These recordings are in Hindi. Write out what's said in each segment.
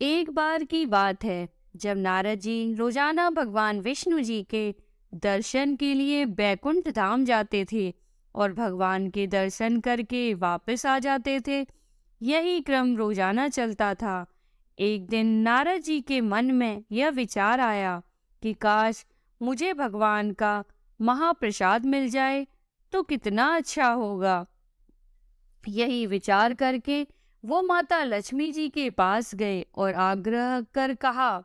एक बार की बात है जब नारद जी रोजाना भगवान विष्णु जी के दर्शन के लिए बैकुंठ धाम जाते थे और भगवान के दर्शन करके वापस आ जाते थे। यही क्रम रोजाना चलता था। एक दिन नारद जी के मन में यह विचार आया कि काश मुझे भगवान का महाप्रसाद मिल जाए तो कितना अच्छा होगा। यही विचार करके वो माता लक्ष्मी जी के पास गए और आग्रह कर कहा,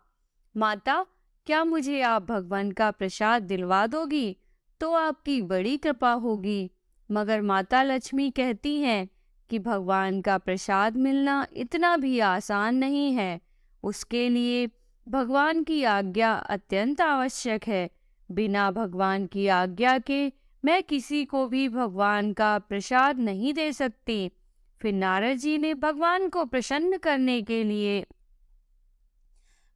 माता, क्या मुझे आप भगवान का प्रसाद दिलवा दोगी तो आपकी बड़ी कृपा होगी। मगर माता लक्ष्मी कहती हैं कि भगवान का प्रसाद मिलना इतना भी आसान नहीं है। उसके लिए भगवान की आज्ञा अत्यंत आवश्यक है। बिना भगवान की आज्ञा के मैं किसी को भी भगवान का प्रसाद नहीं दे सकती। फिर नारद जी ने भगवान को प्रसन्न करने के लिए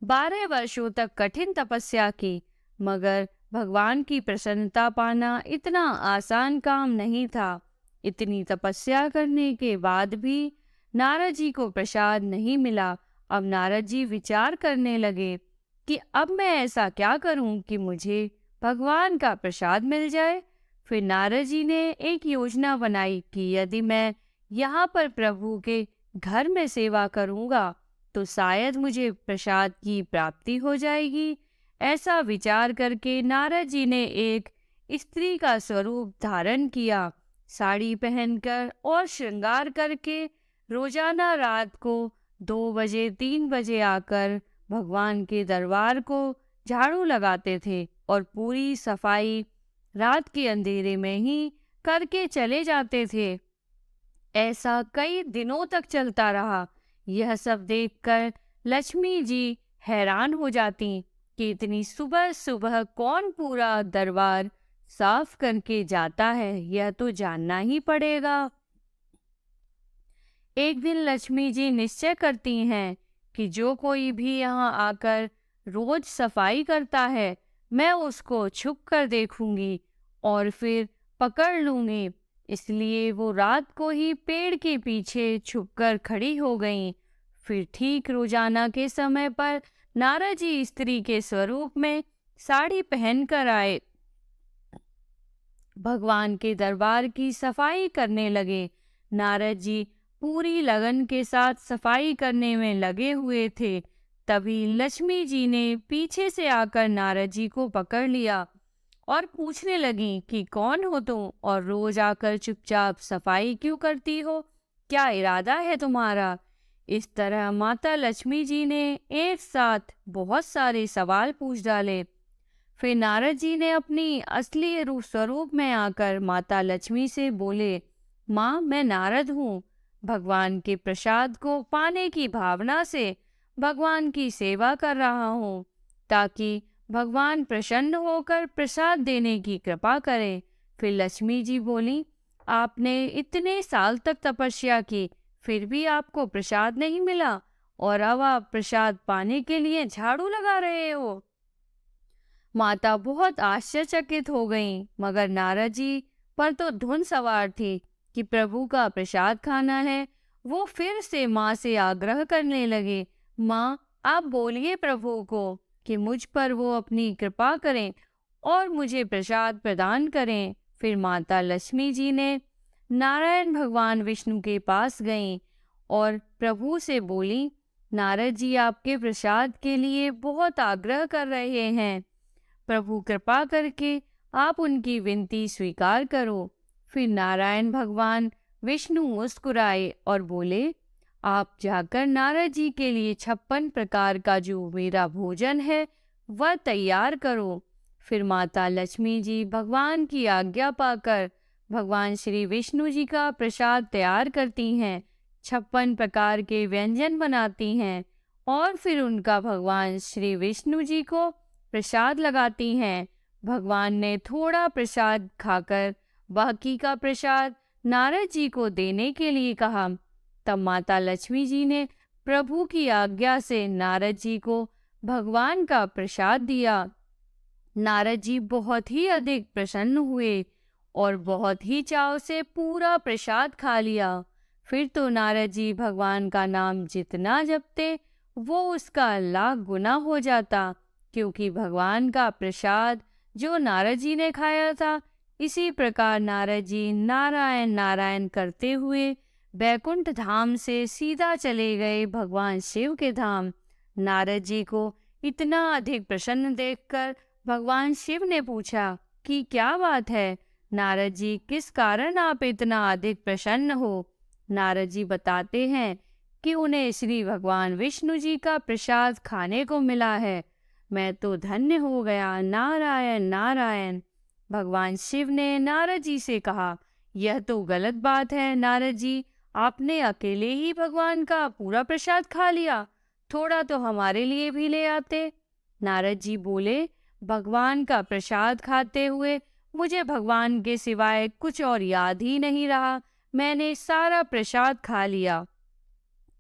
12 वर्षों तक कठिन तपस्या की, मगर भगवान की प्रसन्नता पाना इतना आसान काम नहीं था। इतनी तपस्या करने के बाद भी नारद जी को प्रसाद नहीं मिला। अब नारद जी विचार करने लगे कि अब मैं ऐसा क्या करूं कि मुझे भगवान का प्रसाद मिल जाए। फिर नारद जी ने एक योजना बनाई कि यदि मैं यहाँ पर प्रभु के घर में सेवा करूँगा तो शायद मुझे प्रसाद की प्राप्ति हो जाएगी। ऐसा विचार करके नारद जी ने एक स्त्री का स्वरूप धारण किया। साड़ी पहनकर और श्रृंगार करके रोजाना रात को 2 बजे 3 बजे आकर भगवान के दरबार को झाड़ू लगाते थे और पूरी सफाई रात के अंधेरे में ही करके चले जाते थे। ऐसा कई दिनों तक चलता रहा। यह सब देखकर लक्ष्मी जी हैरान हो जाती कि इतनी सुबह सुबह कौन पूरा दरबार साफ करके जाता है, यह तो जानना ही पड़ेगा। एक दिन लक्ष्मी जी निश्चय करती हैं कि जो कोई भी यहाँ आकर रोज सफाई करता है, मैं उसको छुप कर देखूंगी और फिर पकड़ लूंगी। इसलिए वो रात को ही पेड़ के पीछे छुपकर खड़ी हो गईं। फिर ठीक रोजाना के समय पर नारद जी स्त्री के स्वरूप में साड़ी पहनकर आए। भगवान के दरबार की सफाई करने लगे। नारद जी पूरी लगन के साथ सफाई करने में लगे हुए थे। तभी लक्ष्मी जी ने पीछे से आकर नारद जी को पकड़ लिया और पूछने लगी कि कौन हो तुम और रोज आकर चुपचाप सफाई क्यों करती हो? क्या इरादा है तुम्हारा? इस तरह माता लक्ष्मी जी ने एक साथ बहुत सारे सवाल पूछ डाले। फिर नारद जी ने अपनी असली स्वरूप में आकर माता लक्ष्मी से बोले, माँ, मैं नारद हूँ। भगवान के प्रसाद को पाने की भावना से भगवान की सेवा कर रहा हूँ ताकि भगवान प्रसन्न होकर प्रसाद देने की कृपा करें। फिर लक्ष्मी जी बोली, आपने इतने साल तक तपस्या की, फिर भी आपको प्रसाद नहीं मिला और अब आप प्रसाद पाने के लिए झाड़ू लगा रहे हो। माता बहुत आश्चर्यचकित हो गईं, मगर नारद जी पर तो धुन सवार थी कि प्रभु का प्रसाद खाना है। वो फिर से माँ से आग्रह करने लगे, माँ, आप बोलिए प्रभु को कि मुझ पर वो अपनी कृपा करें और मुझे प्रसाद प्रदान करें। फिर माता लक्ष्मी जी ने नारायण भगवान विष्णु के पास गईं और प्रभु से बोली, नारद जी आपके प्रसाद के लिए बहुत आग्रह कर रहे हैं। प्रभु कृपा करके आप उनकी विनती स्वीकार करो। फिर नारायण भगवान विष्णु मुस्कुराए और बोले, आप जाकर नारद जी के लिए 56 प्रकार का जो मेरा भोजन है वह तैयार करो। फिर माता लक्ष्मी जी भगवान की आज्ञा पाकर भगवान श्री विष्णु जी का प्रसाद तैयार करती हैं, 56 प्रकार के व्यंजन बनाती हैं और फिर उनका भगवान श्री विष्णु जी को प्रसाद लगाती हैं। भगवान ने थोड़ा प्रसाद खाकर बाकी का प्रसाद नारद जी को देने के लिए कहा। तब माता लक्ष्मी जी ने प्रभु की आज्ञा से नारद जी को भगवान का प्रसाद दिया। नारद जी बहुत ही अधिक प्रसन्न हुए और बहुत ही चाव से पूरा प्रसाद खा लिया। फिर तो नारद जी भगवान का नाम जितना जपते वो उसका लाख गुना हो जाता, क्योंकि भगवान का प्रसाद जो नारद जी ने खाया था। इसी प्रकार नारद जी नारायण नारायण करते हुए बैकुंठ धाम से सीधा चले गए भगवान शिव के धाम। नारद जी को इतना अधिक प्रसन्न देखकर भगवान शिव ने पूछा कि क्या बात है नारद जी, किस कारण आप इतना अधिक प्रसन्न हो। नारद जी बताते हैं कि उन्हें श्री भगवान विष्णु जी का प्रसाद खाने को मिला है। मैं तो धन्य हो गया, नारायण नारायण। भगवान शिव ने नारद जी से कहा, यह तो गलत बात है नारद जी, आपने अकेले ही भगवान का पूरा प्रसाद खा लिया, थोड़ा तो हमारे लिए भी ले आते। नारद जी बोले, भगवान का प्रसाद खाते हुए मुझे भगवान के सिवाय कुछ और याद ही नहीं रहा, मैंने सारा प्रसाद खा लिया।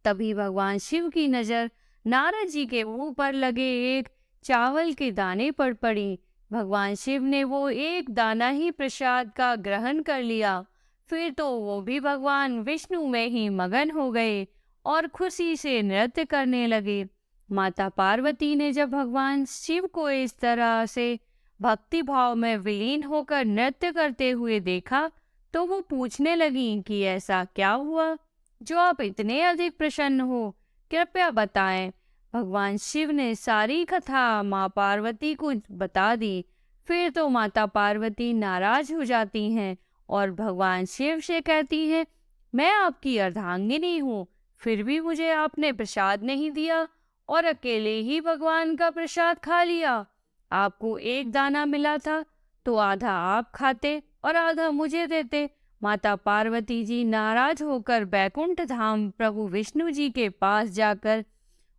तभी भगवान शिव की नजर नारद जी के मुंह पर लगे एक चावल के दाने पर पड़ी। भगवान शिव ने वो एक दाना ही प्रसाद का ग्रहण कर लिया। फिर तो वो भी भगवान विष्णु में ही मगन हो गए और खुशी से नृत्य करने लगे। माता पार्वती ने जब भगवान शिव को इस तरह से भक्ति भाव में विलीन होकर नृत्य करते हुए देखा, तो वो पूछने लगी कि ऐसा क्या हुआ जो आप इतने अधिक प्रसन्न हो, कृपया बताएं। भगवान शिव ने सारी कथा माँ पार्वती को बता दी। फिर तो माता पार्वती नाराज हो जाती हैं और भगवान शिव से कहती हैं, मैं आपकी अर्धांगिनी हूँ, फिर भी मुझे आपने प्रसाद नहीं दिया और अकेले ही भगवान का प्रसाद खा लिया। आपको एक दाना मिला था तो आधा आप खाते और आधा मुझे देते। माता पार्वती जी नाराज होकर बैकुंठ धाम प्रभु विष्णु जी के पास जाकर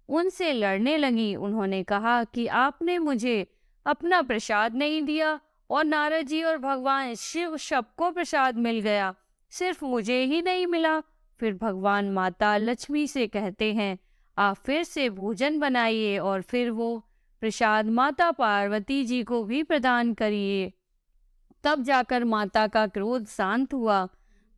उनसे लड़ने लगी। उन्होंने कहा कि आपने मुझे अपना प्रसाद नहीं दिया और नारद जी और भगवान शिव सबको प्रसाद मिल गया, सिर्फ मुझे ही नहीं मिला। फिर भगवान माता लक्ष्मी से कहते हैं, आप फिर से भोजन बनाइए और फिर वो प्रसाद माता पार्वती जी को भी प्रदान करिए। तब जाकर माता का क्रोध शांत हुआ।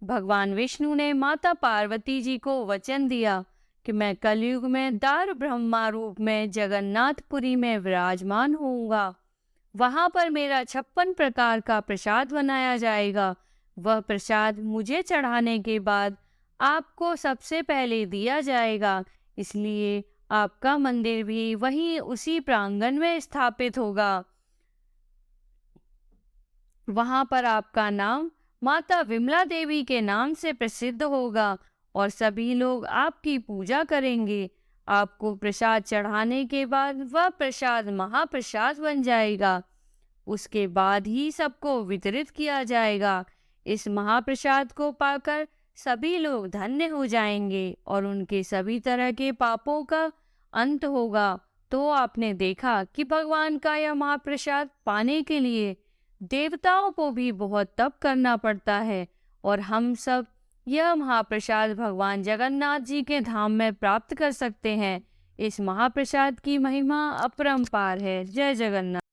भगवान विष्णु ने माता पार्वती जी को वचन दिया कि मैं कलयुग में दार ब्रह्मा रूप में जगन्नाथपुरी में विराजमान होऊंगा। वहां पर मेरा 56 प्रकार का प्रसाद बनाया जाएगा। वह प्रसाद मुझे चढ़ाने के बाद आपको सबसे पहले दिया जाएगा, इसलिए आपका मंदिर भी वहीं उसी प्रांगण में स्थापित होगा। वहां पर आपका नाम माता विमला देवी के नाम से प्रसिद्ध होगा और सभी लोग आपकी पूजा करेंगे। आपको प्रसाद चढ़ाने के बाद वह प्रसाद महाप्रसाद बन जाएगा। उसके बाद ही सबको वितरित किया जाएगा। इस महाप्रसाद को पाकर सभी लोग धन्य हो जाएंगे और उनके सभी तरह के पापों का अंत होगा। तो आपने देखा कि भगवान का यह महाप्रसाद पाने के लिए देवताओं को भी बहुत तप करना पड़ता है और हम सब यह महाप्रसाद भगवान जगन्नाथ जी के धाम में प्राप्त कर सकते हैं। इस महाप्रसाद की महिमा अपरंपार है। जय जगन्नाथ।